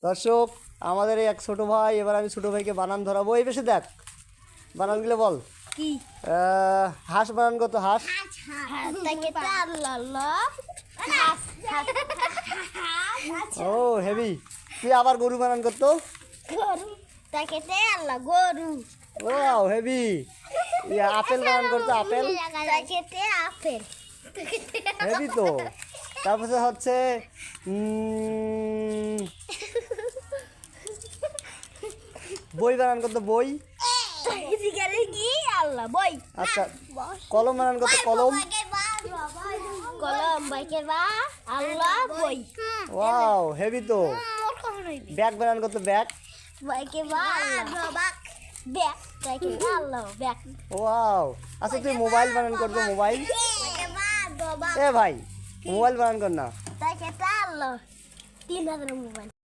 দর্শক, আমাদের এই এক ছোট ভাই, এবার আমি ছোট ভাইকে বানান ধরাবো। এই বেশি দেখ বানানগুলো বল। কি হাঁস বানান কত? হাঁস। ও হেভি। তুই আবার গরু বানান কত? গরু তাকেতে আল্লাহ গরু ও হেভি। আপেল বানান করতো? আপেল। তাকেতে আপেল হেভি তো। তারপরে হচ্ছে বই বানান করতো? বই। কি আল্লাহ বই। আচ্ছা, কলম বানান করতো? কলম। কলম বাইকের বা আল্লাহ বই। ওয়াও হেভি তো। ব্যাগ বানান করতো? ব্যাগ। বাইকের বা আল্লাহ ব্যাগ তাকে আল্লাহ ব্যাগ। ওয়াও। আচ্ছা, তুই মোবাইল বানান করতো? মোবাইল। এ ভাই, মোবাইল বানান কর না। তাকে আল্লাহ 3000 মোবাইল।